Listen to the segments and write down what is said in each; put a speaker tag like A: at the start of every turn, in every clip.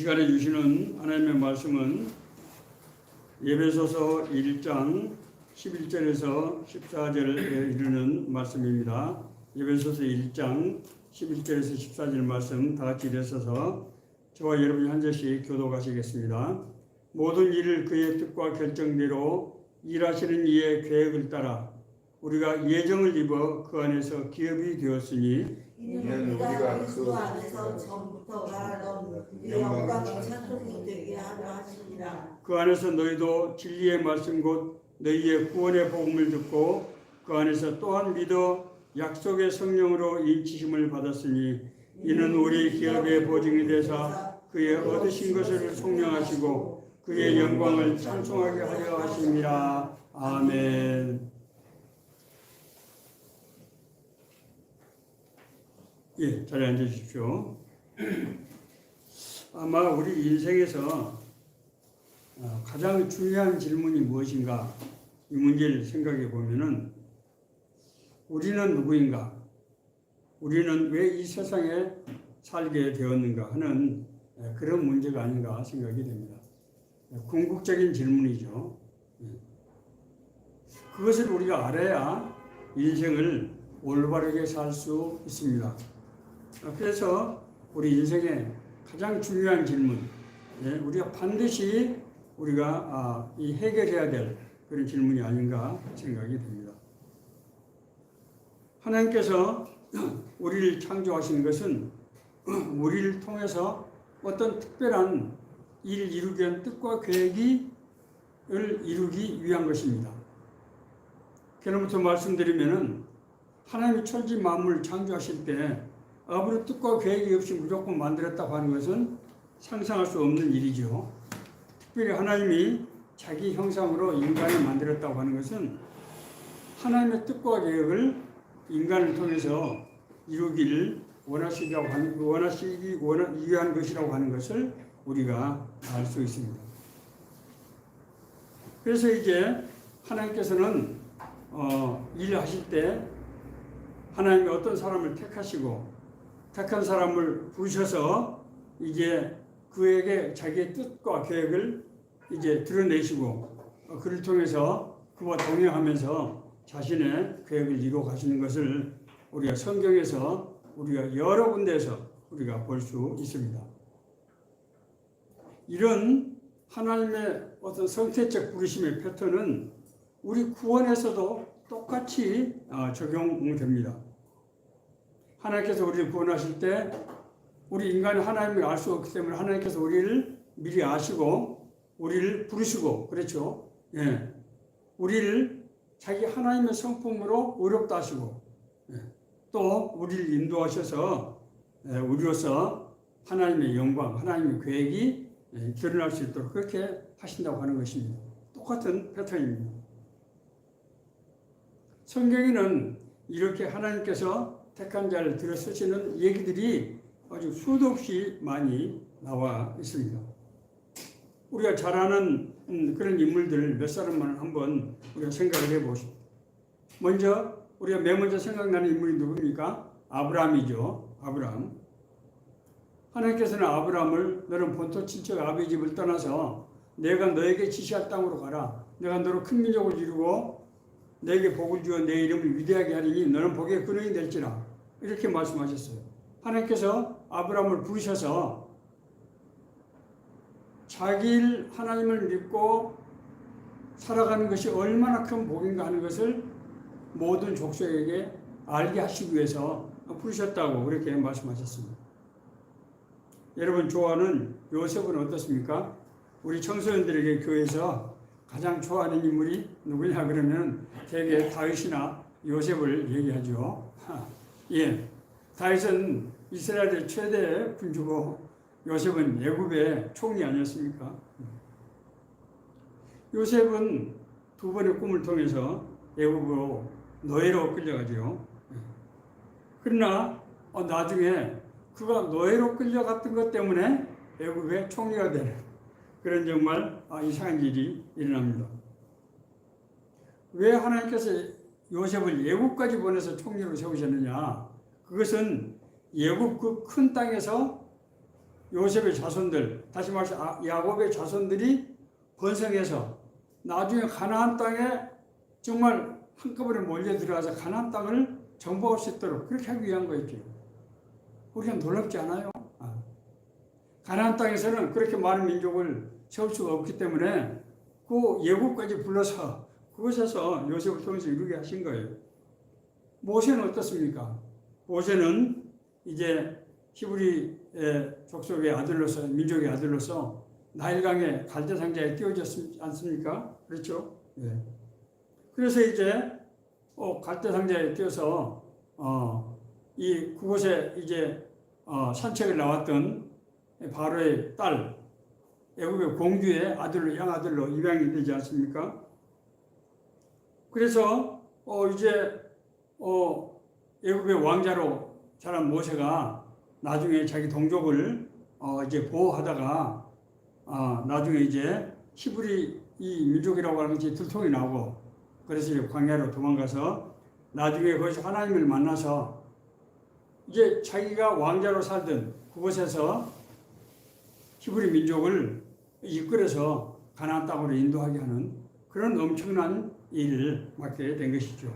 A: 시간에 주시는 하나님의 말씀은 에베소서 1장 11절에서 14절에 이르는 말씀입니다. 에베소서 1장 11절에서 14절 말씀 다 같이 일어서서 저와 여러분이 한 절씩 교독하시겠습니다. 모든 일을 그의 뜻과 결정대로 일하시는 이의 계획을 따라 우리가 예정을 입어 그 안에서 기업이 되었으니
B: 이는 우리가 그 안에서 전부터가 넌 영광의 찬송이 되게 하려 하시니라.
A: 그 안에서 너희도 진리의 말씀 곧 너희의 구원의 복음을 듣고 그 안에서 또한 믿어 약속의 성령으로 인치심을 받았으니 이는 우리 기업의 보증이 되사 그의 얻으신 것을 속량하시고 그의 영광을 찬송하게 하려 하심이라. 아멘. 예, 자리에 앉으십시오. 아마 우리 인생에서 가장 중요한 질문이 무엇인가 이 문제를 생각해 보면은 우리는 누구인가? 우리는 왜 이 세상에 살게 되었는가 하는 그런 문제가 아닌가 생각이 됩니다. 궁극적인 질문이죠. 그것을 우리가 알아야 인생을 올바르게 살 수 있습니다. 그래서 우리 인생의 가장 중요한 질문, 우리가 반드시 우리가 이 해결해야 될 그런 질문이 아닌가 생각이 됩니다. 하나님께서 우리를 창조하신 것은 우리를 통해서 어떤 특별한 일을 이루기 위한 뜻과 계획을 이루기 위한 것입니다. 그로부터 말씀드리면은 하나님이 천지 만물을 창조하실 때 아무런 뜻과 계획이 없이 무조건 만들었다고 하는 것은 상상할 수 없는 일이죠. 특별히 하나님이 자기 형상으로 인간을 만들었다고 하는 것은 하나님의 뜻과 계획을 인간을 통해서 이루기를 원하시기 위한 것이라고 하는 것을 우리가 알 수 있습니다. 그래서 이제 하나님께서는 일을 하실 때 하나님이 어떤 사람을 택하시고 택한 사람을 부르셔서 이제 그에게 자기의 뜻과 계획을 이제 드러내시고 그를 통해서 그와 동행하면서 자신의 계획을 이루어 가시는 것을 우리가 성경에서 우리가 여러 군데에서 우리가 볼 수 있습니다. 이런 하나님의 어떤 선택적 부르심의 패턴은 우리 구원에서도 똑같이 적용됩니다. 하나님께서 우리를 구원하실 때 우리 인간은 하나님을 알 수 없기 때문에 하나님께서 우리를 미리 아시고 우리를 부르시고 그렇죠. 예. 우리를 자기 하나님의 성품으로 의롭다 하시고 또 우리를 인도하셔서 우리로서 하나님의 영광, 하나님의 계획이 드러날 수 있도록 그렇게 하신다고 하는 것입니다. 똑같은 패턴입니다. 성경에는 이렇게 하나님께서 택한 자를 들어 쓰시는 얘기들이 아주 수도 없이 많이 나와 있습니다. 우리가 잘 아는 그런 인물들 몇 사람만 한번 우리가 생각을 해보십시오. 먼저 우리가 맨 먼저 생각나는 인물이 누굽니까? 아브라함이죠. 아브라함. 하나님께서는 아브라함을 너는 본토 친척 아버지 집을 떠나서 내가 너에게 지시할 땅으로 가라. 내가 너로 큰 민족을 이루고 너에게 복을 주어 내 이름을 위대하게 하리니 너는 복의 근원이 될지라. 이렇게 말씀하셨어요. 하나님께서 아브라함을 부르셔서 자기 하나님을 믿고 살아가는 것이 얼마나 큰 복인가 하는 것을 모든 족속에게 알게 하시기 위해서 부르셨다고 그렇게 말씀하셨습니다. 여러분 좋아하는 요셉은 어떻습니까? 우리 청소년들에게 교회에서 가장 좋아하는 인물이 누구냐 그러면 대개 다윗이나 요셉을 얘기하죠. 예, 다윗은 이스라엘의 최대 군주고 요셉은 애굽의 총리 아니었습니까? 요셉은 두 번의 꿈을 통해서 애굽으로 노예로 끌려가죠. 그러나 나중에 그가 노예로 끌려갔던 것 때문에 애굽의 총리가 되는 그런 정말 이상한 일이 일어납니다. 왜 하나님께서 요셉을 애굽까지 보내서 총리로 세우셨느냐? 그것은 애굽 그 큰 땅에서 요셉의 자손들, 다시 말해서 야곱의 자손들이 번성해서 나중에 가나안 땅에 정말 한꺼번에 몰려 들어가서 가나안 땅을 정복할 수 있도록 그렇게 하기 위한 거였죠. 우리가 놀랍지 않아요? 가나안 땅에서는 그렇게 많은 민족을 세울 수가 없기 때문에 그 예고까지 불러서 그곳에서 요셉을 통해서 이루게 하신 거예요. 모세는 어떻습니까? 모세는 이제 히브리의 족속의 아들로서, 민족의 아들로서 나일강의 갈대 상자에 띄워졌지 않습니까? 그렇죠? 예. 그래서 이제 갈대 상자에 띄어서 이 그곳에 이제 산책을 나왔던 바로의 딸, 애굽의 공주의 아들로, 양아들로 입양이 되지 않습니까? 그래서 이제 애굽의 왕자로 자란 모세가 나중에 자기 동족을 이제 보호하다가 나중에 이제 히브리 이 민족이라고 하는 것이 들통이 나고, 그래서 이제 광야로 도망가서 나중에 거기서 하나님을 만나서 이제 자기가 왕자로 살던 그곳에서 히브리 민족을 이끌어서 가나안 땅으로 인도하게 하는 그런 엄청난 일을 맡게 된 것이죠.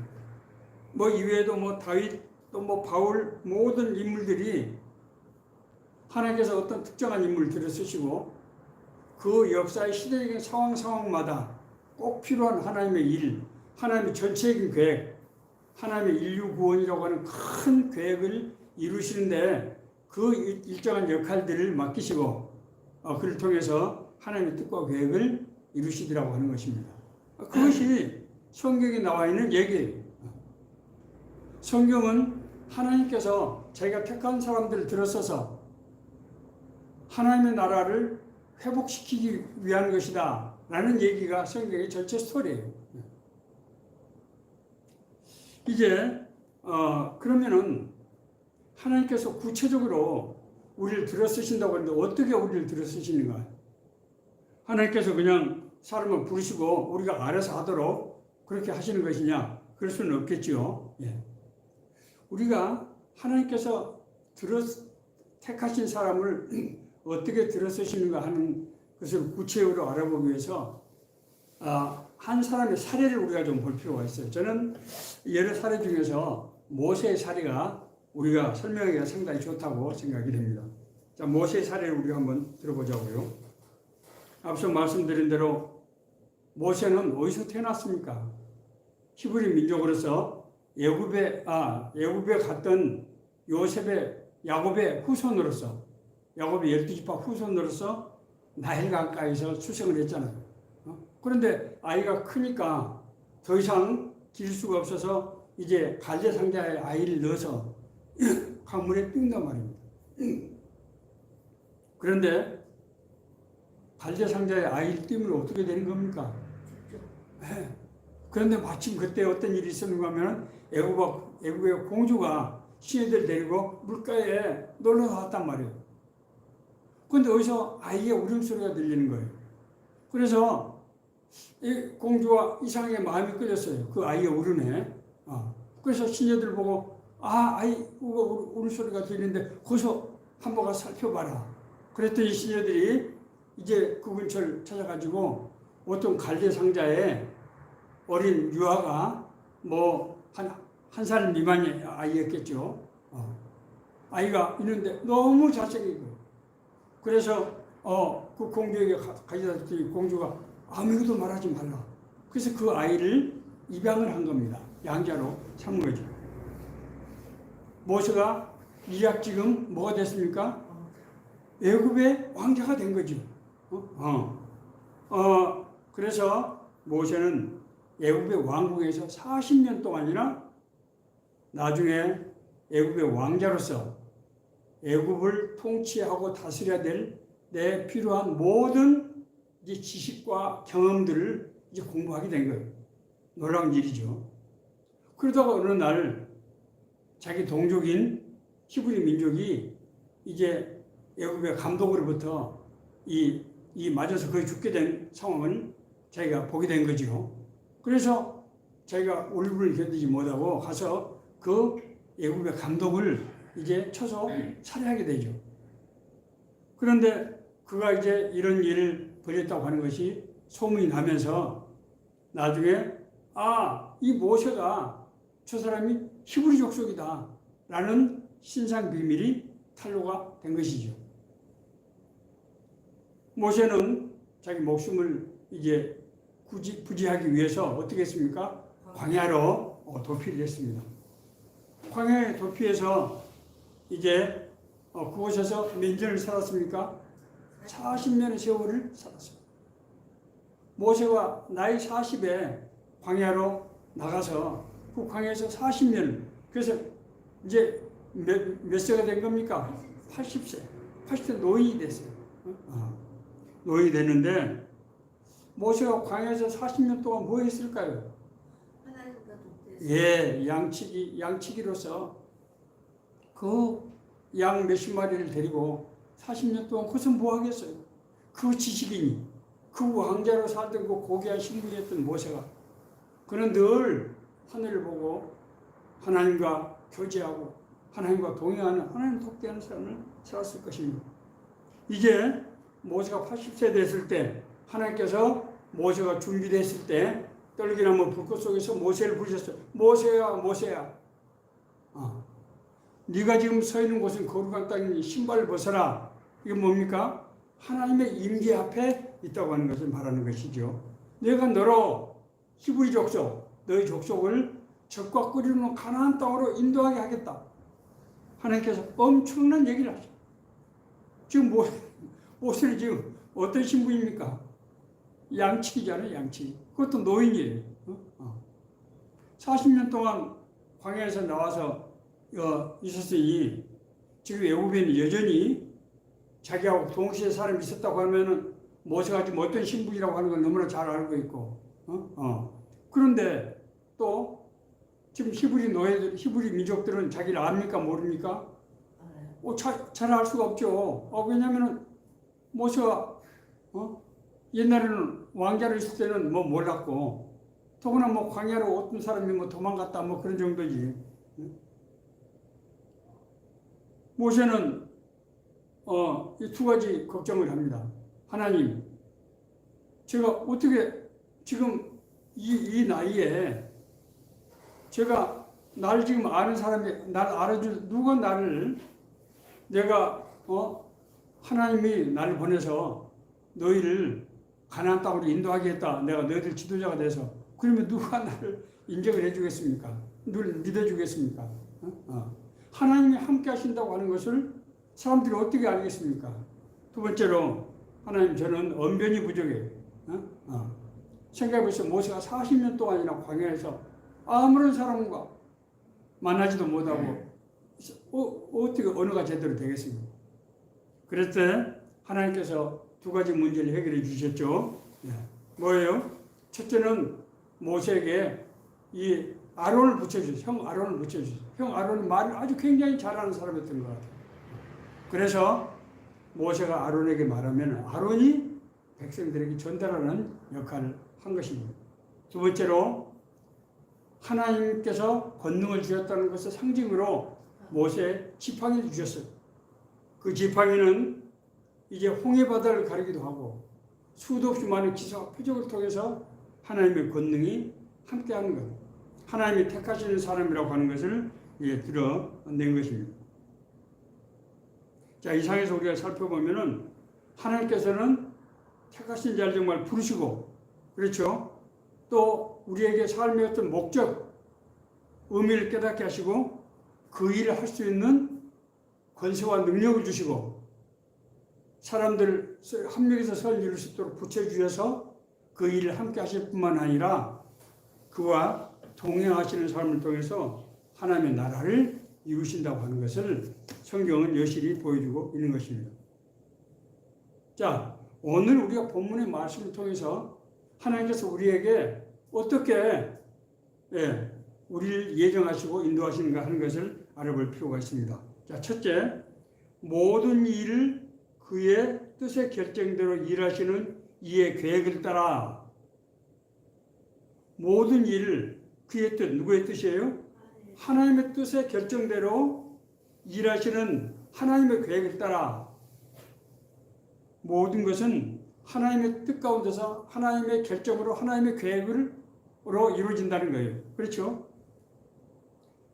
A: 뭐 이외에도 뭐 다윗 또 뭐 바울 모든 인물들이 하나님께서 어떤 특정한 인물을 들여 쓰시고 그 역사의 시대적인 상황마다 꼭 필요한 하나님의 일, 하나님의 전체적인 계획, 하나님의 인류 구원이라고 하는 큰 계획을 이루시는데 그 일정한 역할들을 맡기시고 그를 통해서 하나님의 뜻과 계획을 이루시더라고 하는 것입니다. 그것이 성경에 나와 있는 얘기예요. 성경은 하나님께서 자기가 택한 사람들을 들어서서 하나님의 나라를 회복시키기 위한 것이다 라는 얘기가 성경의 전체 스토리예요. 이제 그러면은 하나님께서 구체적으로 우리를 들어 쓰신다고 하는데 어떻게 우리를 들어 쓰시는가? 하나님께서 그냥 사람을 부르시고 우리가 알아서 하도록 그렇게 하시는 것이냐? 그럴 수는 없겠지요. 예. 우리가 하나님께서 택하신 사람을 어떻게 들어 쓰시는가 하는 것을 구체적으로 알아보기 위해서 한 사람의 사례를 우리가 좀 볼 필요가 있어요. 저는 여러 사례 중에서 모세의 사례가 우리가 설명하기가 상당히 좋다고 생각이 됩니다. 자, 모세의 사례를 우리가 한번 들어보자고요. 앞서 말씀드린 대로 모세는 어디서 태어났습니까? 히브리 민족으로서 애굽에 갔던 야곱의 후손으로서, 야곱의 12지파 후손으로서 나일 강가에서 출생을 했잖아요. 그런데 아이가 크니까 더 이상 기를 수가 없어서 이제 갈대 상자에 아이를 넣어서 강물에 뛴단 말입니다. 그런데 갈대 상자에 아이를 띄우면 어떻게 되는 겁니까? 그런데 마침 그때 어떤 일이 있었는가 하면 애굽의 공주가 시녀들 데리고 물가에 놀러 나왔단 말이에요. 그런데 어디서 아이의 울음소리가 들리는 거예요. 그래서 이 공주가 이상하게 마음이 끌렸어요. 그 아이의 울음에. 그래서 시녀들 보고 아이 울음소리가 들리는데 거기서 한번 가서 살펴봐라. 그랬더니 시녀들이 이제 그 근처를 찾아가지고 어떤 갈대 상자에 어린 유아가 뭐 한 살 미만의 아이였겠죠. 아이가 있는데 너무 잘생기고 그래서 그 공주에게 가져다 줬더니 공주가 아무것도 말하지 말라. 그래서 그 아이를 입양을 한 겁니다. 양자로 삼은 거죠. 모세가 이약 지금 뭐가 됐습니까? 애굽의 왕자가 된 거죠. 그래서 모세는 애굽의 왕궁에서 40년 동안이나 나중에 애굽의 왕자로서 애굽을 통치하고 다스려야 될 내 필요한 모든 이제 지식과 경험들을 이제 공부하게 된 거예요. 놀라운 일이죠. 그러다가 어느 날 자기 동족인 히브리 민족이 이제 애굽의 감독으로부터 이 맞아서 거의 죽게 된 상황을 자기가 보게 된 거죠. 그래서 자기가 울분을 견디지 못하고 가서 그 애굽의 감독을 이제 쳐서 살해하게 되죠. 그런데 그가 이제 이런 일을 벌였다고 하는 것이 소문이 나면서 나중에 이 모세가 저 사람이 히브리 족속이다 라는 신상 비밀이 탄로가 된 것이죠. 모세는 자기 목숨을 이제 부지하기 위해서 어떻게 했습니까? 광야로 도피를 했습니다. 광야에 도피해서 이제 그곳에서 몇 년을 살았습니까? 40년의 세월을 살았습니다. 모세가 나이 40에 광야로 나가서 그 광야에서 40년, 그래서 이제 몇 세가 된 겁니까? 80세. 80세 노인이 됐어요. 노인이 됐는데 모세가 광야에서 40년 동안 뭐 했을까요? 양치기로서 그 양 몇십 마리를 데리고 40년 동안 거기서 뭐 하겠어요? 그 지식인이, 그 왕자로 살던 그 고귀한 신분이었던 모세가 그는 늘 하늘을 보고 하나님과 교제하고 하나님과 동행하는 하나님 독대하는 삶을 살았을 것입니다. 이제 모세가 80세 됐을 때 하나님께서 모세가 준비됐을 때 떨기나무 불꽃 속에서 모세를 부르셨어요. 모세야, 모세야. 네가 지금 서 있는 곳은 거룩한 땅이니 신발을 벗어라. 이게 뭡니까? 하나님의 임재 앞에 있다고 하는 것을 말하는 것이죠. 내가 너로 히브리 족속, 너희 족속을 적과 끓이는 가나안 땅으로 인도하게 하겠다. 하나님께서 엄청난 얘기를 하죠. 지금 모세는 지금 어떤 신분입니까? 양치기잖아요, 양치기. 그것도 노인이에요. 40년 동안 광야에서 나와서 있었으니 지금 애굽에는 여전히 자기하고 동시에 사람이 있었다고 하면은 모세가 지금 어떤 신분이라고 하는 걸 너무나 잘 알고 있고, 그런데 또 지금 히브리 민족들은 자기를 압니까 모릅니까? 잘 알 수가 없죠. 왜냐면은 모세가 옛날에는 왕자로 있을 때는 뭐 몰랐고, 더구나 뭐 광야로 어떤 사람이 뭐 도망갔다 뭐 그런 정도지. 모세는 이 두 가지 걱정을 합니다. 하나님, 제가 어떻게 지금 이 나이에 제가 나를 지금 아는 사람이 나를 알아줄 누가 나를 내가 하나님이 나를 보내서 너희를 가나안 땅으로 인도하겠다. 내가 너희들 지도자가 돼서 그러면 누가 나를 인정을 해주겠습니까? 누를 믿어주겠습니까? 하나님이 함께 하신다고 하는 것을 사람들이 어떻게 알겠습니까? 두 번째로 하나님 저는 언변이 부족해요. 생각해보세요. 모세가 40년 동안이나 광야에서 아무런 사람과 만나지도 못하고 어떻게 언어가 제대로 되겠습니까? 그럴 때 하나님께서 두 가지 문제를 해결해 주셨죠. 뭐예요? 첫째는 모세에게 이 아론을 붙여주셨어요. 형 아론을 붙여주셨어요. 형 아론은 말을 아주 굉장히 잘하는 사람이었던 것 같아요. 그래서 모세가 아론에게 말하면 아론이 백성들에게 전달하는 역할을 한 것입니다. 두 번째로 하나님께서 권능을 주셨다는 것을 상징으로 모세의 지팡이를 주셨어요. 그 지팡이는 이제 홍해바다를 가리기도 하고 수도 없이 많은 기사와 표적을 통해서 하나님의 권능이 함께하는 것, 하나님이 택하시는 사람이라고 하는 것을 드러낸 것입니다. 자, 이 상에서 우리가 살펴보면은 하나님께서는 택하신 자를 정말 부르시고, 그렇죠? 또 우리에게 삶의 어떤 목적, 의미를 깨닫게 하시고 그 일을 할 수 있는 권세와 능력을 주시고 사람들 한 명에서 선을 이룰 수 있도록 붙여주셔서 그 일을 함께 하실 뿐만 아니라 그와 동행하시는 삶을 통해서 하나님의 나라를 이루신다고 하는 것을 성경은 여실히 보여주고 있는 것입니다. 자, 오늘 우리가 본문의 말씀을 통해서 하나님께서 우리에게 어떻게 우리를 예정하시고 인도하시는가 하는 것을 알아볼 필요가 있습니다. 자, 첫째, 모든 일을 그의 뜻의 결정대로 일하시는 이의 계획을 따라. 모든 일을 그의 뜻, 누구의 뜻이에요? 하나님의 뜻의 결정대로 일하시는 하나님의 계획을 따라 모든 것은 하나님의 뜻 가운데서 하나님의 결정으로 하나님의 계획으로 이루어진다는 거예요. 그렇죠?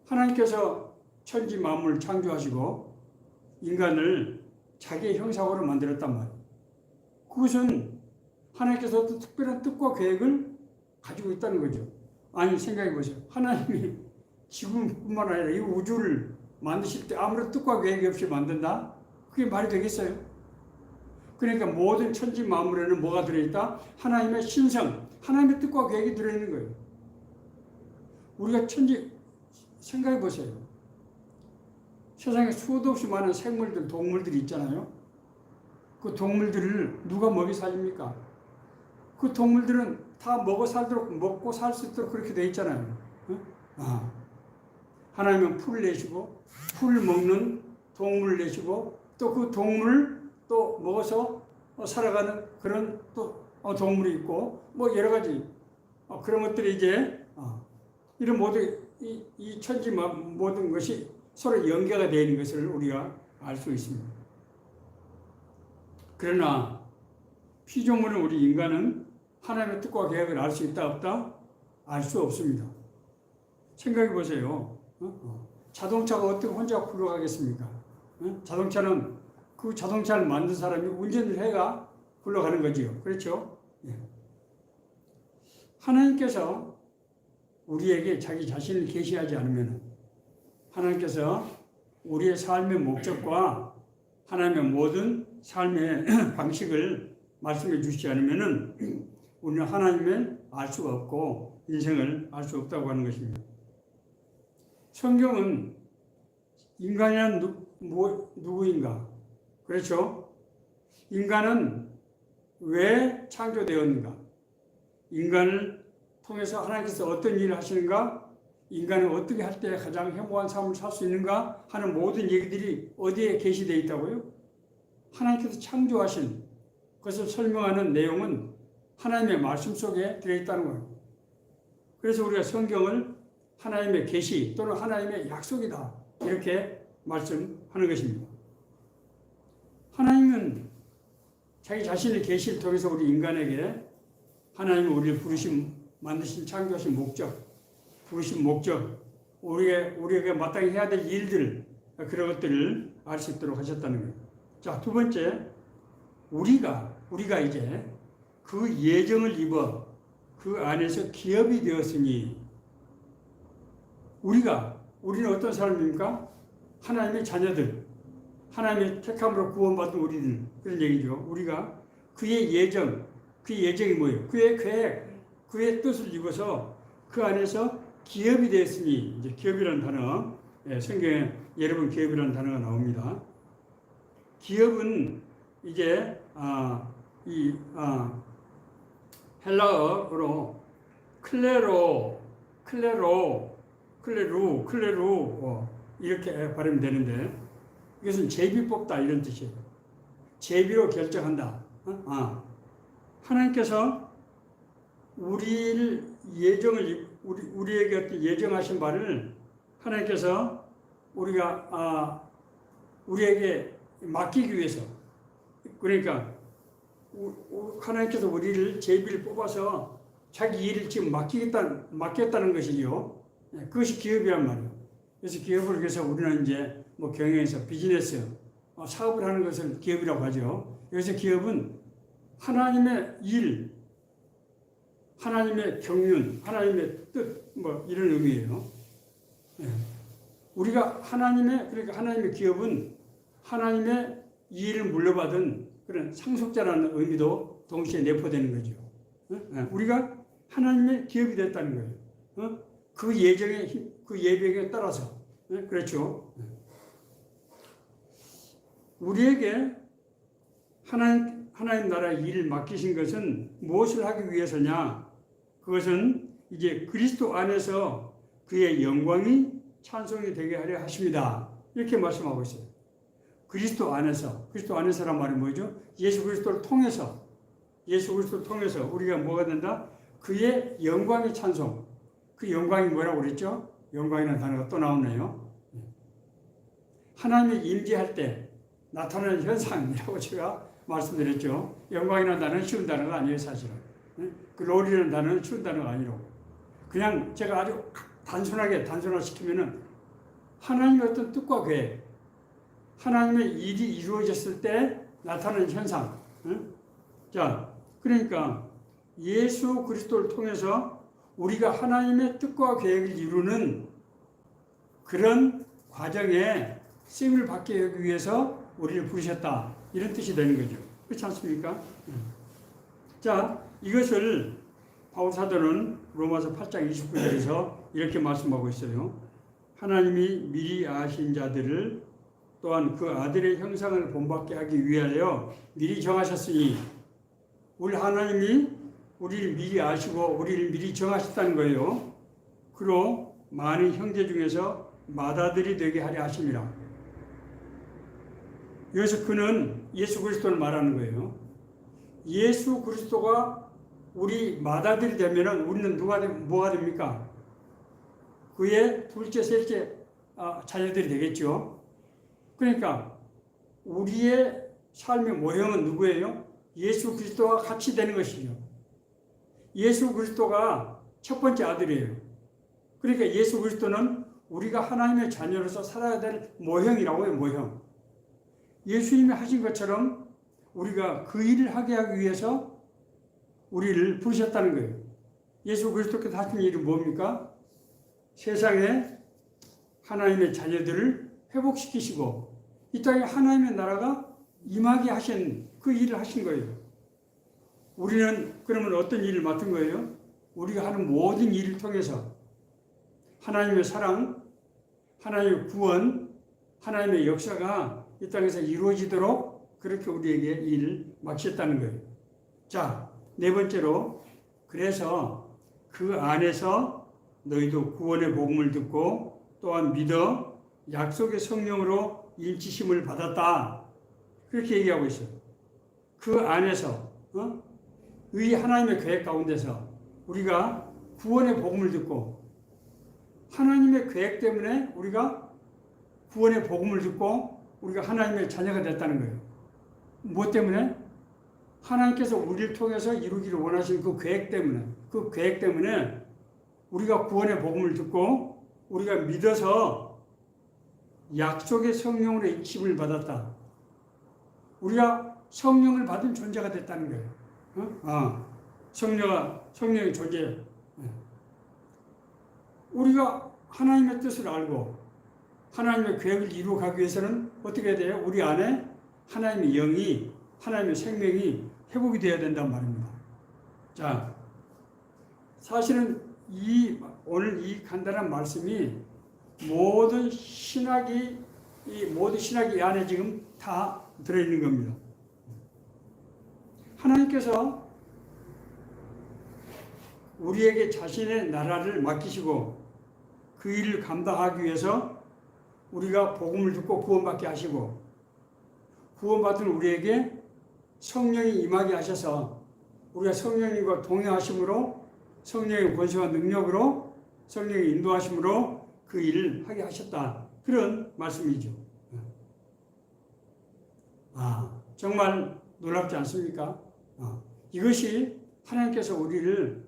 A: 하나님께서 천지 만물을 창조하시고 인간을 자기의 형상으로 만들었단 말이에요. 그것은 하나님께서 어떤 특별한 뜻과 계획을 가지고 있다는 거죠. 아니, 생각해 보세요. 하나님이 지구뿐만 아니라 이 우주를 만드실 때 아무런 뜻과 계획이 없이 만든다? 그게 말이 되겠어요? 그러니까 모든 천지 만물에는 뭐가 들어있다? 하나님의 신성, 하나님의 뜻과 계획이 들어있는 거예요. 우리가 생각해 보세요. 세상에 수도 없이 많은 생물들, 동물들이 있잖아요. 그 동물들을 누가 먹이 살립니까? 그 동물들은 다 먹고 살 수 있도록 그렇게 돼 있잖아요. 하나님은 풀을 내시고, 풀을 먹는 동물을 내시고, 또 그 동물을 또 먹어서 살아가는 그런 또 동물이 있고, 뭐 여러 가지 그런 것들이 이제 이런 모든 이 천지 모든 것이 서로 연계가 되어 있는 것을 우리가 알 수 있습니다. 그러나 피조물은 우리 인간은 하나님의 뜻과 계획을 알 수 있다 없다? 알 수 없습니다. 생각해 보세요. 자동차가 어떻게 혼자 굴러가겠습니까? 자동차는 그 자동차를 만든 사람이 운전을 해가 굴러가는 거지요. 그렇죠? 하나님께서 우리에게 자기 자신을 계시하지 않으면 하나님께서 우리의 삶의 목적과 하나님의 모든 삶의 방식을 말씀해 주시지 않으면 우리는 하나님을 알 수가 없고 인생을 알 수 없다고 하는 것입니다. 성경은 인간이란 누구인가? 그렇죠? 인간은 왜 창조되었는가? 인간을 통해서 하나님께서 어떤 일을 하시는가? 인간은 어떻게 할 때 가장 행복한 삶을 살 수 있는가? 하는 모든 얘기들이 어디에 게시되어 있다고요? 하나님께서 창조하신 것을 설명하는 내용은 하나님의 말씀 속에 들어있다는 거예요. 그래서 우리가 성경을 하나님의 계시 또는 하나님의 약속이다 이렇게 말씀하는 것입니다. 하나님은 자기 자신의 계시를 통해서 우리 인간에게 하나님은 우리를 만드신 창조하신 부르신 목적, 우리에게 마땅히 해야 될 일들, 그런 것들을 알 수 있도록 하셨다는 거예요. 자, 두 번째, 우리가 이제 그 예정을 입어 그 안에서 기업이 되었으니, 우리는 어떤 사람입니까? 하나님의 자녀들, 하나님의 택함으로 구원받은 우리들, 그런 얘기죠. 우리가 그의 예정이 뭐예요? 그의 계획, 그의 뜻을 입어서 그 안에서 기업이 되었으니, 이제 기업이라는 단어, 성경에 여러 번 기업이라는 단어가 나옵니다. 기업은 이제 헬라어로 클레루 이렇게 발음이 되는데 이것은 제비 뽑다 이런 뜻이에요. 제비로 결정한다. 하나님께서 우리에게 어떤 예정하신 바를 하나님께서 우리에게 맡기기 위해서, 그러니까 하나님께서 우리를 제비를 뽑아서 자기 일을 지금 맡겼다는 것이죠. 그것이 기업이란 말이에요. 그래서 기업을 위해서 우리는 이제 뭐 경영에서 비즈니스, 사업을 하는 것을 기업이라고 하죠. 여기서 기업은 하나님의 일, 하나님의 경륜, 하나님의 뜻, 뭐 이런 의미예요. 우리가 그러니까 하나님의 기업은 하나님의 일을 물려받은 그런 상속자라는 의미도 동시에 내포되는 거죠. 우리가 하나님의 기업이 됐다는 거예요. 그 예정에 따라서. 그렇죠. 우리에게 하나님 나라의 일을 맡기신 것은 무엇을 하기 위해서냐? 그것은 이제 그리스도 안에서 그의 영광이 찬송이 되게 하려 하십니다. 이렇게 말씀하고 있어요. 그리스도 안에서란 말이 뭐죠? 예수 그리스도를 통해서 우리가 뭐가 된다? 그의 영광의 찬송. 그 영광이 뭐라고 그랬죠? 영광이라는 단어가 또 나오네요. 하나님이 임재할 때 나타나는 현상이라고 제가 말씀드렸죠. 영광이라는 단어는 쉬운 단어가 아니에요, 사실은. 글로리라는 단어는 쉬운 단어가 아니라고. 그냥 제가 아주 단순화시키면은 하나님의 어떤 뜻과 계획, 하나님의 일이 이루어졌을 때 나타나는 현상. 자, 그러니까 예수 그리스도를 통해서 우리가 하나님의 뜻과 계획을 이루는 그런 과정에 쓰임을 받게 하기 위해서 우리를 부르셨다. 이런 뜻이 되는 거죠. 그렇지 않습니까? 자, 이것을 바울 사도는 로마서 8장 29절에서 이렇게 말씀하고 있어요. 하나님이 미리 아신 자들을 또한 그 아들의 형상을 본받게 하기 위하여 미리 정하셨으니, 우리 하나님이 우리를 미리 아시고 우리를 미리 정하셨다는 거예요. 그로 많은 형제 중에서 맏아들이 되게 하려 하심이라. 여기서 그는 예수 그리스도를 말하는 거예요. 예수 그리스도가 우리 맏아들이 되면은 우리는 뭐가 됩니까? 그의 둘째, 셋째 자녀들이 되겠죠. 그러니까 우리의 삶의 모형은 누구예요? 예수 그리스도와 같이 되는 것이죠. 예수 그리스도가 첫 번째 아들이에요. 그러니까 예수 그리스도는 우리가 하나님의 자녀로서 살아야 될 모형이라고 해요, 모형. 예수님이 하신 것처럼 우리가 그 일을 하게 하기 위해서 우리를 부르셨다는 거예요. 예수 그리스도께서 하신 일이 뭡니까? 세상에 하나님의 자녀들을 회복시키시고 이 땅에 하나님의 나라가 임하게 하신 그 일을 하신 거예요. 우리는 그러면 어떤 일을 맡은 거예요? 우리가 하는 모든 일을 통해서 하나님의 사랑, 하나님의 구원, 하나님의 역사가 이 땅에서 이루어지도록 그렇게 우리에게 일을 맡겼다는 거예요. 자, 네 번째로, 그래서 그 안에서 너희도 구원의 복음을 듣고 또한 믿어 약속의 성령으로 인치심을 받았다. 그렇게 얘기하고 있어요. 그 안에서 이 하나님의 계획 가운데서 우리가 구원의 복음을 듣고 하나님의 계획 때문에 우리가 구원의 복음을 듣고 우리가 하나님의 자녀가 됐다는 거예요. 무엇 때문에? 하나님께서 우리를 통해서 이루기를 원하시는 그 계획 때문에 우리가 구원의 복음을 듣고 우리가 믿어서 약속의 성령으로 인침을 받았다. 우리가 성령을 받은 존재가 됐다는 거예요. 성령의 존재. 우리가 하나님의 뜻을 알고 하나님의 계획을 이루어가기 위해서는 어떻게 해야 돼요? 우리 안에 하나님의 영이, 하나님의 생명이 회복이 되어야 된단 말입니다. 자, 사실은 오늘 이 간단한 말씀이 모든 신학이 이 안에 지금 다 들어있는 겁니다. 하나님께서 우리에게 자신의 나라를 맡기시고 그 일을 감당하기 위해서 우리가 복음을 듣고 구원받게 하시고 구원받은 우리에게 성령이 임하게 하셔서 우리가 성령님과 동행하심으로 성령의 권세와 능력으로 성령의 인도하심으로 그 일을 하게 하셨다. 그런 말씀이죠. 정말 놀랍지 않습니까? 이것이 하나님께서 우리를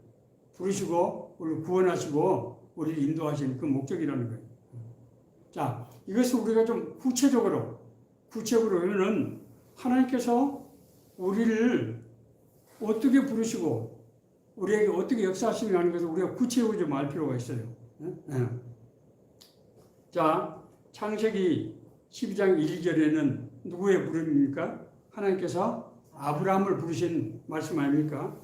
A: 부르시고 우리를 구원하시고 우리를 인도하시는 그 목적이라는 거예요. 자, 이것을 우리가 좀 구체적으로는 하나님께서 우리를 어떻게 부르시고 우리에게 어떻게 역사하시는가 하는 것을 우리가 구체적으로 좀 알 필요가 있어요. 자, 창세기 12장 1절에는 누구의 부름입니까? 하나님께서 아브라함을 부르신 말씀 아닙니까?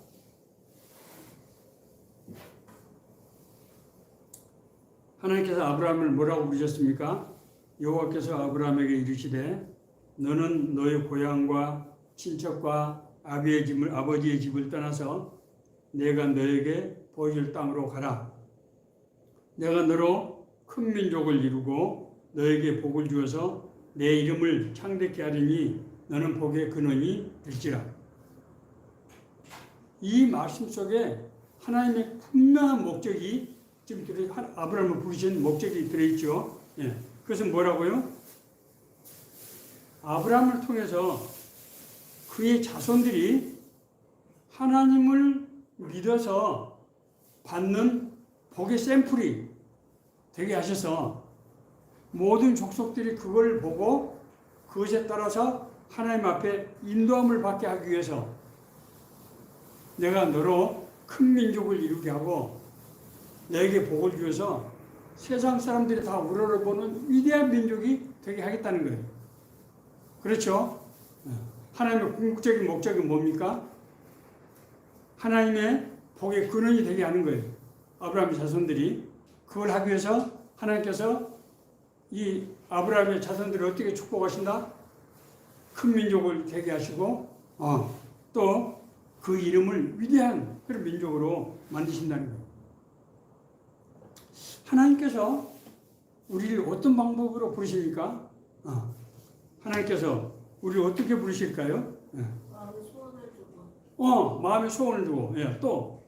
A: 하나님께서 아브라함을 뭐라고 부르셨습니까? 여호와께서 아브라함에게 이르시되 너는 너의 고향과 친척과 아버지의 집을 떠나서 내가 너에게 보여줄 땅으로 가라. 내가 너로 큰 민족을 이루고 너에게 복을 주어서 내 이름을 창대케 하리니 너는 복의 근원이 될지라. 이 말씀 속에 하나님의 분명한 목적이 지금 아브라함을 부르신 목적이 들어있죠. 그것은 뭐라고요? 아브라함을 통해서 그 그의 자손들이 하나님을 믿어서 받는 복의 샘플이 되게 하셔서 모든 족속들이 그걸 보고 그것에 따라서 하나님 앞에 인도함을 받게 하기 위해서 내가 너로 큰 민족을 이루게 하고 너에게 복을 주어서 세상 사람들이 다 우러러보는 위대한 민족이 되게 하겠다는 거예요. 그렇죠? 하나님의 궁극적인 목적이 뭡니까? 하나님의 복의 근원이 되게 하는 거예요. 아브라함의 자손들이 그걸 하기 위해서 하나님께서 이 아브라함의 자손들을 어떻게 축복하신다? 큰 민족을 되게 하시고 또 그 이름을 위대한 그런 민족으로 만드신다는 거예요. 하나님께서 우리를 어떤 방법으로 부르십니까? 하나님께서 우리를 어떻게 부르실까요?
B: 마음의 소원을 주고.
A: 마음의 소원을 주고. 또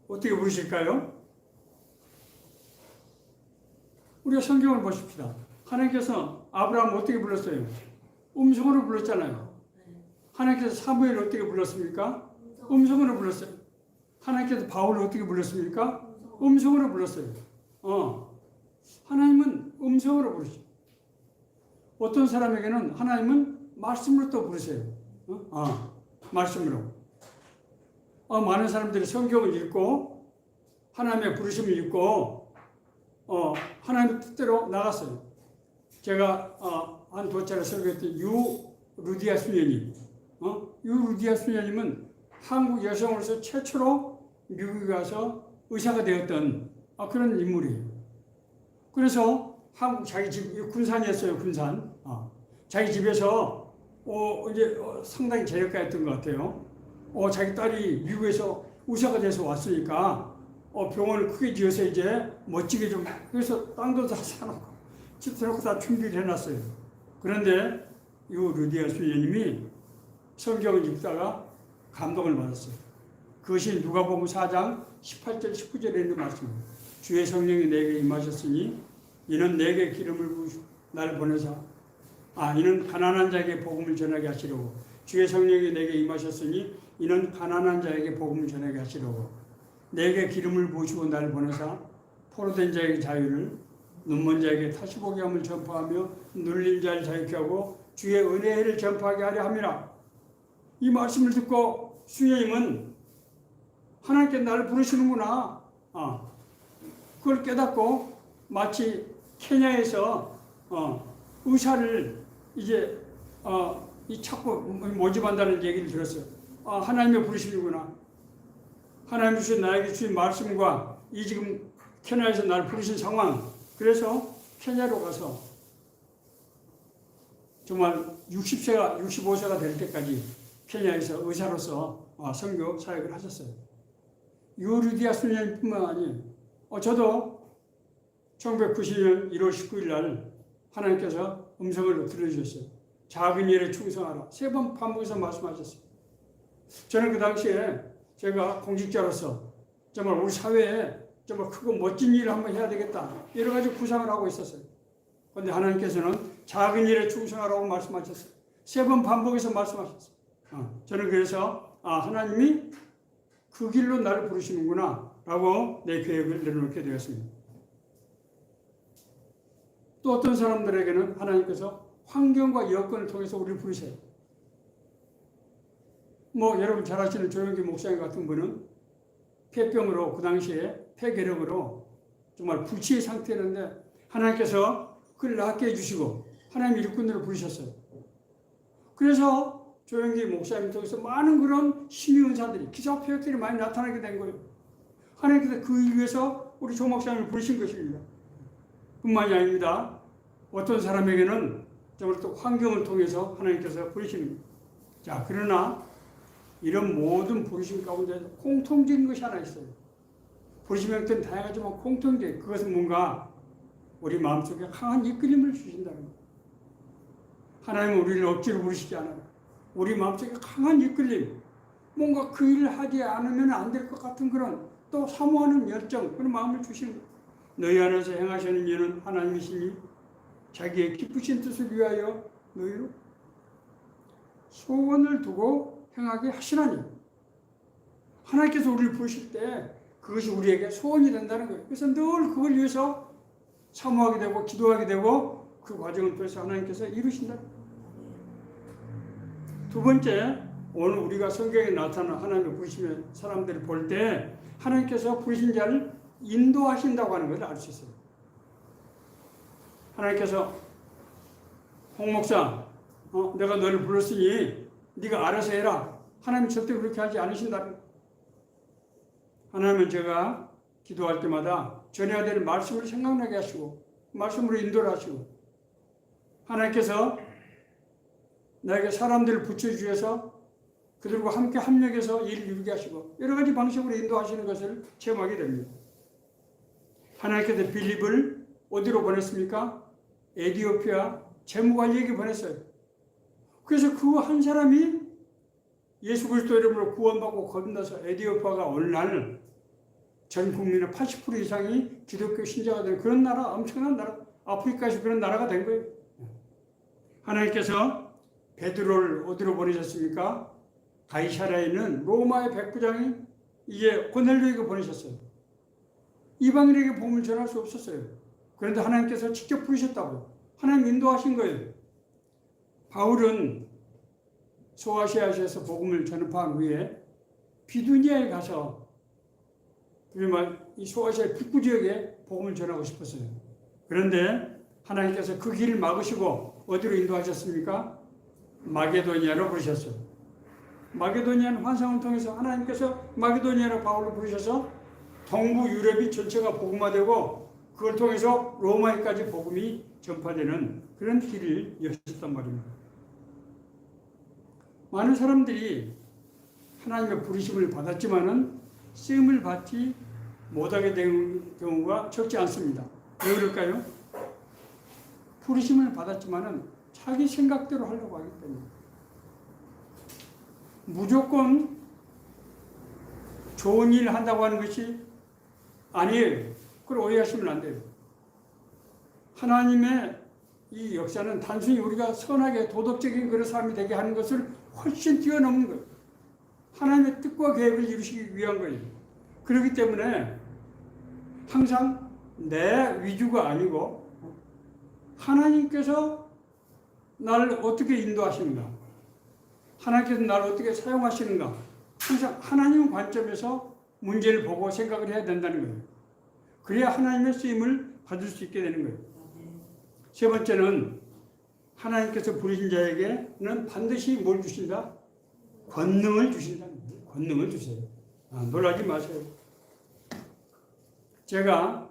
A: 어떻게 부르실까요? 우리가 성경을 보십시다. 하나님께서 아브라함을 어떻게 불렀어요? 음성으로 불렀잖아요. 하나님께서 사무엘을 어떻게 불렀습니까? 음성으로 불렀어요. 하나님께서 바울을 어떻게 불렀습니까? 음성으로 불렀어요. 하나님은 음성으로 부르시죠. 어떤 사람에게는 하나님은 말씀으로 또 부르세요. 말씀으로. 많은 사람들이 성경을 읽고 하나님의 부르심을 읽고 하나님의 뜻대로 나갔어요. 제가 한 도처를 설교했던 유루디아 수녀님. 유루디아 수녀님은 한국 여성으로서 최초로 미국에 가서 의사가 되었던 그런 인물이에요. 그래서 한국 자기 집 군산이었어요. 군산. 자기 집에서 이제 상당히 재력가였던 것 같아요. 자기 딸이 미국에서 의사가 돼서 왔으니까 병원을 크게 지어서 이제 멋지게 좀 그래서 땅도 다 사놓고 집도 놓고 다 준비를 해놨어요. 그런데 이 루디아 수녀님이 성경을 읽다가 감동을 받았어요. 그것이 누가복음 4장 18절 19절에 있는 말씀입니다. 주의 성령이 내게 임하셨으니 이는 내게 기름을 부으시고 나를 보내사 이는 가난한 자에게 복음을 전하게 하시려고 주의 성령이 내게 임하셨으니 이는 가난한 자에게 복음을 전하게 하시려고 내게 기름을 부으시고 나를 보내사 포로된 자에게 자유를 눈먼 자에게 다시 보게 함을 전파하며 눌린 자를 자유케 하고 주의 은혜를 전파하게 하려 함이라. 이 말씀을 듣고 수녀님은 하나님께 나를 부르시는구나. 그걸 깨닫고 마치 케냐에서 의사를 이제 이 찾고 모집한다는 얘기를 들었어요. 하나님의 부르시는구나. 하나님 주신 나에게 주신 말씀과 이 지금 케냐에서 나를 부르신 상황. 그래서 케냐로 가서 정말 60세가 65세가 될 때까지 케냐에서 의사로서 선교 사역을 하셨어요. 유르디아 수녀님뿐만 아니에요. 저도 1990년 1월 19일 날 하나님께서 음성을 들려주셨어요. 작은 일에 충성하라. 3번 반복해서 말씀하셨어요. 저는 그 당시에 제가 공직자로서 정말 우리 사회에 정말 크고 멋진 일을 한번 해야 되겠다. 여러 가지 구상을 하고 있었어요. 그런데 하나님께서는 작은 일에 충성하라고 말씀하셨어요. 3번 반복해서 말씀하셨어요. 저는 그래서 하나님이 그 길로 나를 부르시는구나 라고 내 계획을 내려놓게 되었습니다. 또 어떤 사람들에게는 하나님께서 환경과 여건을 통해서 우리를 부르셔요. 여러분 잘 아시는 조영기 목사님 같은 분은 폐병으로 그 당시에 폐결핵으로 정말 불치의 상태였는데 하나님께서 그를 낫게 해주시고 하나님 일꾼들을 부르셨어요. 그래서 조영기 목사님 통해서 많은 그런 신유은사들이 기사 표적들이 많이 나타나게 된 거예요. 하나님께서 그 위해서 우리 조 목사님을 부르신 것입니다. 뿐만이 아닙니다. 어떤 사람에게는 정말 또 환경을 통해서 하나님께서 부르시는 거예요. 자, 그러나 이런 모든 부르심 가운데 공통적인 것이 하나 있어요. 부르심의 형태는 다양하지만 공통적 그것은 뭔가 우리 마음속에 강한 이끌림을 주신다는 거예요. 하나님은 우리를 억지로 부르시지 않아요. 우리 마음속에 강한 이끌림, 뭔가 그 일을 하지 않으면 안 될 것 같은 그런 또 사모하는 열정, 그런 마음을 주시는 거예요. 너희 안에서 행하시는 이는 하나님이시니 자기의 기쁘신 뜻을 위하여 너희로 소원을 두고 행하게 하시나니. 하나님께서 우리를 부르실 때 그것이 우리에게 소원이 된다는 거예요. 그래서 늘 그걸 위해서 사모하게 되고 기도하게 되고 그 과정을 통해서 하나님께서 이루신다. 두 번째, 오늘 우리가 성경에 나타난 하나님의 부르심의 사람들을 볼 때 하나님께서 부르신 자를 인도하신다고 하는 것을 알 수 있어요. 하나님께서 홍 목사, 내가 너를 불렀으니 네가 알아서 해라. 하나님 절대 그렇게 하지 않으신다는 거예요. 하나님은 제가 기도할 때마다 전해야 되는 말씀을 생각나게 하시고 말씀으로 인도를 하시고 하나님께서 나에게 사람들을 붙여주셔서 그들과 함께 합력해서 일을 이루게 하시고 여러 가지 방식으로 인도하시는 것을 체험하게 됩니다. 하나님께서 빌립을 어디로 보냈습니까? 에티오피아 재무관리에게 보냈어요. 그래서 그 한 사람이 예수 그리스도 이름으로 구원받고 건너서 에티오피아가 오늘날 전 국민의 80% 이상이 기독교 신자가 된 그런 나라, 엄청난 나라, 아프리카에서 그런 나라가 된 거예요. 하나님께서 베드로를 어디로 보내셨습니까? 가이사랴에 있는 로마의 백부장이 이제 고넬료에게 보내셨어요. 이방인에게 복음을 전할 수 없었어요. 그런데 하나님께서 직접 부르셨다고. 하나님 인도하신 거예요. 바울은 소아시아에서 복음을 전파한 후에 비두니아에 가서 이 소아시아 북부 지역에 복음을 전하고 싶었어요. 그런데 하나님께서 그 길을 막으시고 어디로 인도하셨습니까? 마게도니아로 부르셨어요. 마게도니아는 환상을 통해서 하나님께서 마게도니아로 바울을 부르셔서 동부 유럽이 전체가 복음화되고 그걸 통해서 로마에까지 복음이 전파되는 그런 길을 여셨단 말입니다. 많은 사람들이 하나님의 부르심을 받았지만은 쓰임을 받지 못하게 된 경우가 적지 않습니다. 왜 그럴까요? 부르심을 받았지만은 자기 생각대로 하려고 하기 때문에. 무조건 좋은 일을 한다고 하는 것이 아니에요. 그걸 오해하시면 안 돼요. 하나님의 이 역사는 단순히 우리가 선하게 도덕적인 그런 사람이 되게 하는 것을 훨씬 뛰어넘는 거예요. 하나님의 뜻과 계획을 이루시기 위한 거예요. 그렇기 때문에 항상 내 위주가 아니고 하나님께서 나를 어떻게 인도하시는가, 하나님께서 나를 어떻게 사용하시는가, 항상 하나님 관점에서 문제를 보고 생각을 해야 된다는 거예요. 그래야 하나님의 쓰임을 받을 수 있게 되는 거예요. 세 번째는 하나님께서 부르신 자에게는 반드시 뭘 주신다? 권능을 주신다는 거예요. 권능을 주세요. 놀라지 마세요. 제가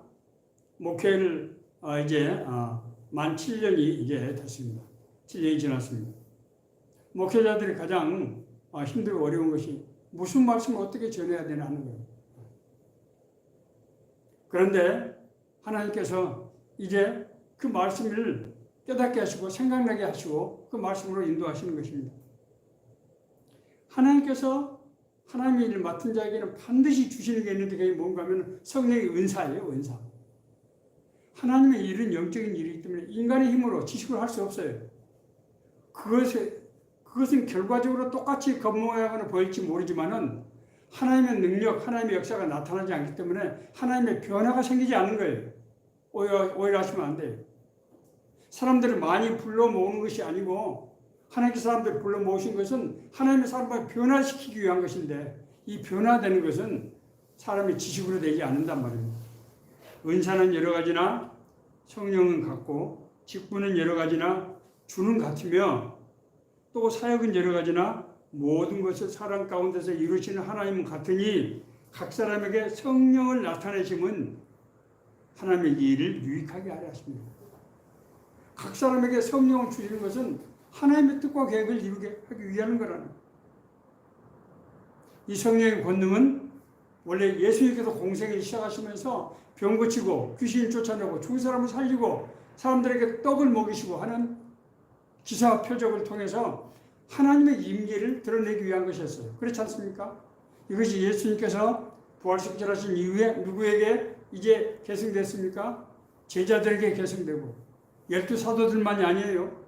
A: 목회를 이제 만 7년이 이제 됐습니다. 7년이 지났습니다. 목회자들이 가장 힘들고 어려운 것이 무슨 말씀을 어떻게 전해야 되나 하는 거예요. 그런데 하나님께서 이제 그 말씀을 깨닫게 하시고 생각나게 하시고 그 말씀으로 인도하시는 것입니다. 하나님께서 하나님의 일을 맡은 자에게는 반드시 주시는 게 있는데 그게 뭔가 하면 성령의 은사예요. 은사. 하나님의 일은 영적인 일이기 때문에 인간의 힘으로 지식을 할 수 없어요. 그것은 결과적으로 똑같이 겉모양으로 보일지 모르지만은 하나님의 능력, 하나님의 역사가 나타나지 않기 때문에 하나님의 변화가 생기지 않는 거예요. 오해하시면 안 돼요. 사람들을 많이 불러 모으는 것이 아니고 하나님께서 사람들을 불러 모으신 것은 하나님의 사람을 변화시키기 위한 것인데 이 변화되는 것은 사람의 지식으로 되지 않는단 말입니다. 은사는 여러 가지나 성령은 같고 직분은 여러 가지나 주는 같으며 또 사역은 여러 가지나 모든 것을 사람 가운데서 이루시는 하나님은 같으니 각 사람에게 성령을 나타내심은 하나님의 일을 유익하게 하려 하십니다. 각 사람에게 성령을 주시는 것은 하나님의 뜻과 계획을 이루게 하기 위한 거라는 거예요. 이 성령의 권능은 원래 예수님께서 공생을 시작하시면서 병 고치고 귀신 쫓아내고 죽은 사람을 살리고 사람들에게 떡을 먹이시고 하는 기사와 표적을 통해서 하나님의 임재를 드러내기 위한 것이었어요. 그렇지 않습니까? 이것이 예수님께서 부활식절하신 이후에 누구에게 이제 계승됐습니까? 제자들에게 계승되고 12 사도들만이 아니에요.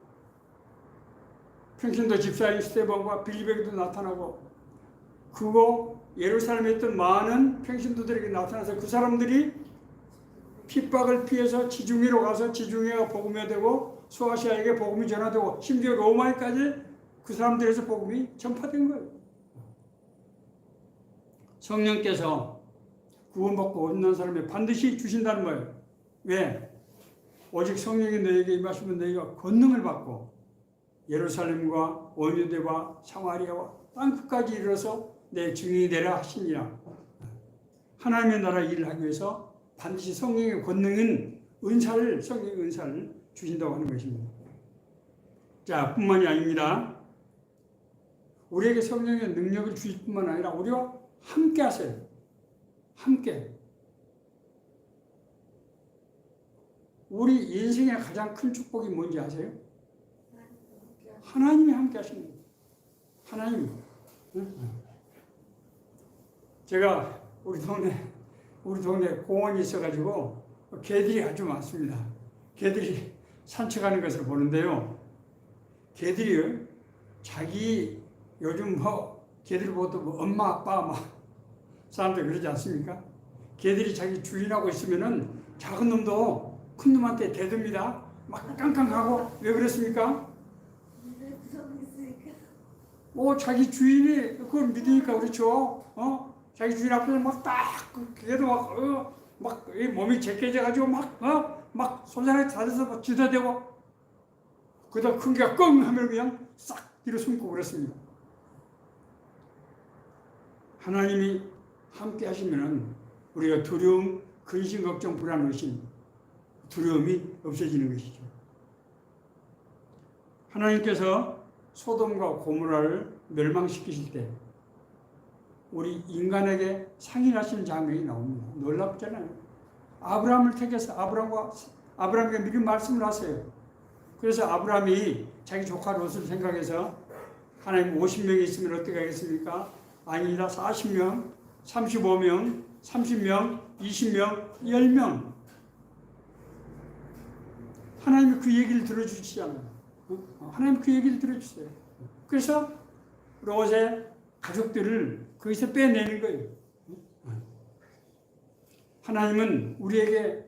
A: 평신도 집사인 스데반과 빌립에게도 나타나고, 그거 예루살렘에 있던 많은 평신도들에게 나타나서 그 사람들이 핍박을 피해서 지중해로 가서 지중해가 복음이 되고 소아시아에게 복음이 전화되고 심지어 로마에까지 그 사람들에서 복음이 전파된 거예요. 성령께서 구원받고 얻는 사람에 반드시 주신다는 거예요. 왜? 오직 성령이 너에게 임하시면 너희가 권능을 받고 예루살렘과 온 유대와 사마리아와 땅끝까지 이르러서 내 증인이 되라 하시니라. 하나님의 나라 일을 하기 위해서 반드시 성령의 권능은 성령의 은사를 주신다고 하는 것입니다. 자, 뿐만이 아닙니다. 우리에게 성령의 능력을 주실 뿐만 아니라 우리와 함께 하세요. 함께. 우리 인생의 가장 큰 축복이 뭔지 아세요? 하나님이 함께 하시는 거예요. 하나님. 제가 우리 동네 공원이 있어가지고 개들이 아주 많습니다. 개들이 산책하는 것을 보는데요. 개들이 자기 요즘 개들 보도 엄마 아빠 사람들 그러지 않습니까? 개들이 자기 주인하고 있으면은 작은 놈도 큰 놈한테 대듭니다. 막 깡깡하고. 왜 그랬습니까? 자기 주인이 그걸 믿으니까 그렇죠. 자기 주인 앞에서 막 딱 걔도 막 몸이 제껴져가지고 막 손자에 닫아서 막 지다대고, 그러다 큰 개가 껑 하면 그냥 싹 뒤로 숨고 그랬습니다. 하나님이 함께 하시면은 우리가 두려움, 근심, 걱정, 불안, 의심, 두려움이 없어지는 것이죠. 하나님께서 소돔과 고모라를 멸망시키실 때 우리 인간에게 상인하신 장면이 나옵니다. 놀랍잖아요. 아브라함을 택해서 아브라함에게 미리 말씀을 하세요. 그래서 아브라함이 자기 조카 롯을 생각해서 하나님 50명이 있으면 어떻게 하겠습니까? 아니다. 40명, 35명, 30명, 20명, 10명. 하나님이 그 얘기를 들어주시지 않아요. 하나님 그 얘기를 들어주세요. 그래서 롯의 가족들을 거기서 빼내는 거예요. 하나님은 우리에게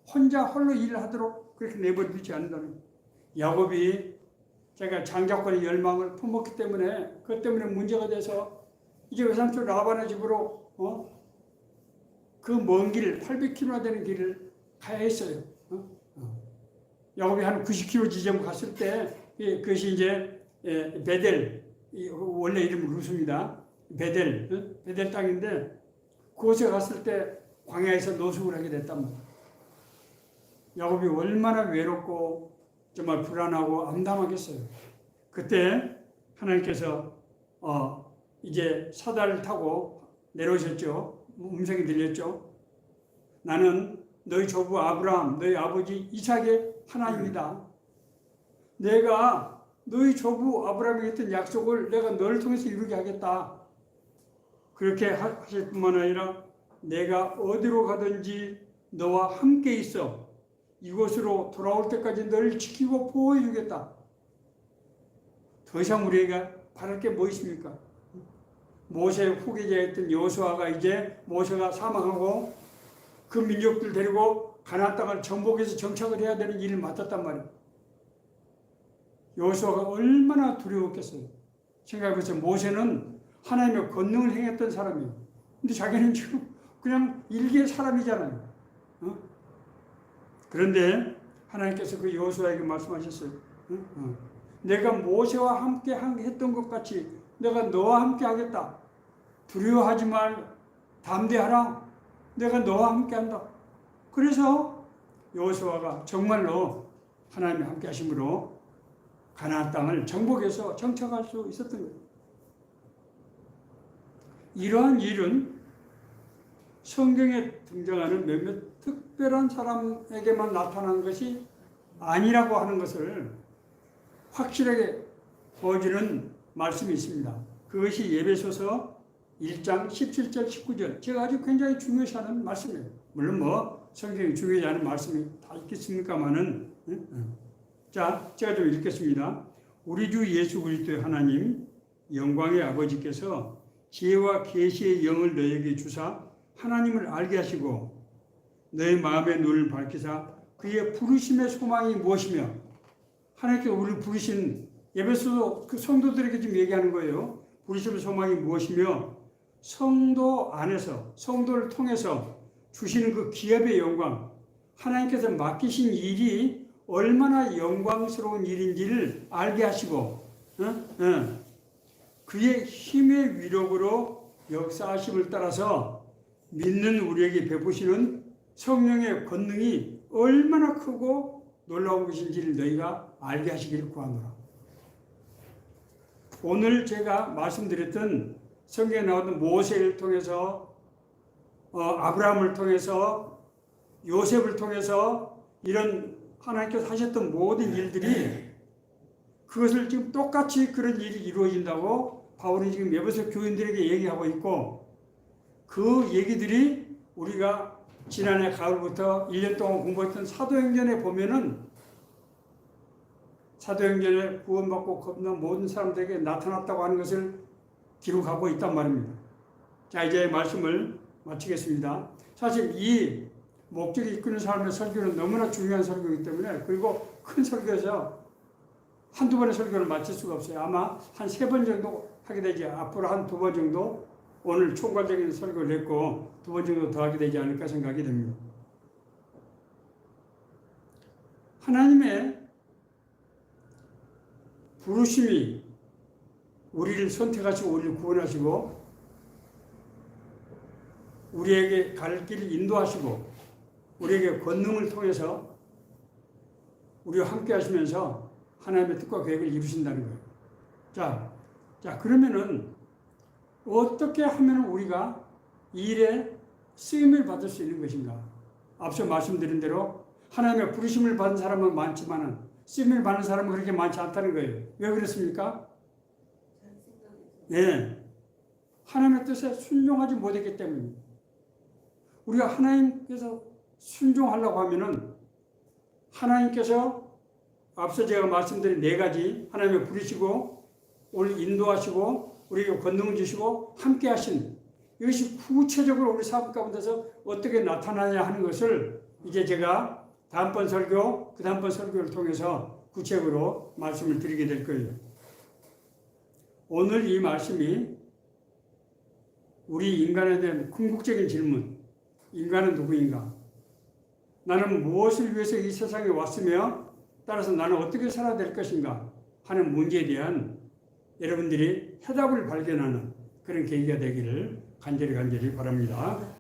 A: 홀로 일을 하도록 그렇게 내버려두지 않는다는 거예요. 야곱이 제가 장자권의 열망을 품었기 때문에 그것 때문에 문제가 돼서 이제 외삼촌 라반의 집으로 그 먼 길 800km나 되는 길을 가야 했어요. 야곱이 한 90km 지점 갔을 때 그것이 이제 베델, 원래 이름은 루스입니다. 베델 땅인데 그곳에 갔을 때 광야에서 노숙을 하게 됐단 말이에요. 야곱이 얼마나 외롭고 정말 불안하고 암담하겠어요. 그때 하나님께서 이제 사다를 타고 내려오셨죠. 음성이 들렸죠. 나는 너희 조부 아브라함, 너희 아버지 이삭의 하나님이다. 내가 너희 조부 아브라함이 했던 약속을 내가 너를 통해서 이루게 하겠다. 그렇게 하실 뿐만 아니라 내가 어디로 가든지 너와 함께 있어 이곳으로 돌아올 때까지 너를 지키고 보호해 주겠다. 더 이상 우리가 바랄 게 뭐 있습니까? 모세의 후계자였던 여호수아가 이제 모세가 사망하고 그 민족들 데리고 가나안 땅을 정복해서 정착을 해야 되는 일을 맡았단 말이에요. 여호수아가 얼마나 두려웠겠어요. 생각해보세요. 모세는 하나님의 권능을 행했던 사람이에요. 근데 자기는 지금 그냥 일개의 사람이잖아요. 그런데 하나님께서 그 여호수아에게 말씀하셨어요. 내가 모세와 함께 했던 것 같이 내가 너와 함께 하겠다. 두려워하지 말, 담대하라. 내가 너와 함께 한다. 그래서 여호수아가 정말로 하나님이 함께 하심으로 가나안 땅을 정복해서 정착할 수 있었던 거예요. 이러한 일은 성경에 등장하는 몇몇 특별한 사람에게만 나타난 것이 아니라고 하는 것을 확실하게 보여주는 말씀이 있습니다. 그것이 에베소서 1장 17절 19절. 제가 아주 굉장히 중요시하는 말씀이에요. 물론 성경이 중요하지 않은 말씀이 다 있겠습니까마는. 자, 제가 좀 읽겠습니다. 우리 주 예수 그리스도의 하나님 영광의 아버지께서 지혜와 계시의 영을 너에게 주사 하나님을 알게 하시고 너의 마음의 눈을 밝히사 그의 부르심의 소망이 무엇이며 하나님께서 우리를 부르신 에베소서 그 성도들에게 지금 얘기하는 거예요. 부르심의 소망이 무엇이며 성도 안에서 성도를 통해서 주시는 그 기업의 영광 하나님께서 맡기신 일이 얼마나 영광스러운 일인지를 알게 하시고 그의 힘의 위력으로 역사하심을 따라서 믿는 우리에게 베푸시는 성령의 권능이 얼마나 크고 놀라운 것인지를 너희가 알게 하시기를 구하노라. 오늘 제가 말씀드렸던 성경에 나오던 모세를 통해서 아브라함을 통해서 요셉을 통해서 이런 하나님께서 하셨던 모든 일들이 그것을 지금 똑같이 그런 일이 이루어진다고 바울이 지금 에베소 교인들에게 얘기하고 있고 그 얘기들이 우리가 지난해 가을부터 1년 동안 공부했던 사도행전에 보면은 사도행전에 구원받고 겁난 모든 사람들에게 나타났다고 하는 것을 기록하고 있단 말입니다. 자, 이제 말씀을 마치겠습니다. 사실 이 목적이 이끄는 사람의 설교는 너무나 중요한 설교이기 때문에 그리고 큰 설교에서 한두 번의 설교를 마칠 수가 없어요. 아마 한 3번 정도 하게 되지 앞으로 한 2번 정도 오늘 총괄적인 설교를 했고 2번 정도 더 하게 되지 않을까 생각이 됩니다. 하나님의 부르심이 우리를 선택하시고 우리를 구원하시고 우리에게 갈 길을 인도하시고 우리에게 권능을 통해서 우리와 함께 하시면서 하나님의 뜻과 계획을 이루신다는 거예요. 자 그러면은 어떻게 하면 우리가 이 일에 쓰임을 받을 수 있는 것인가? 앞서 말씀드린 대로 하나님의 부르심을 받은 사람은 많지만은 쓰임을 받는 사람은 그렇게 많지 않다는 거예요. 왜 그렇습니까? 네, 하나님의 뜻에 순종하지 못했기 때문입니다. 우리가 하나님께서 순종하려고 하면은 하나님께서 앞서 제가 말씀드린 4가지 하나님의 부르시고 오늘 인도하시고 우리에게 권능을 주시고 함께 하신 이것이 구체적으로 우리 삶 가운데서 어떻게 나타나냐 하는 것을 이제 제가 다음번 설교 그 다음번 설교를 통해서 구체적으로 말씀을 드리게 될 거예요. 오늘 이 말씀이 우리 인간에 대한 궁극적인 질문, 인간은 누구인가? 나는 무엇을 위해서 이 세상에 왔으며 따라서 나는 어떻게 살아야 될 것인가 하는 문제에 대한 여러분들이 해답을 발견하는 그런 계기가 되기를 간절히 바랍니다.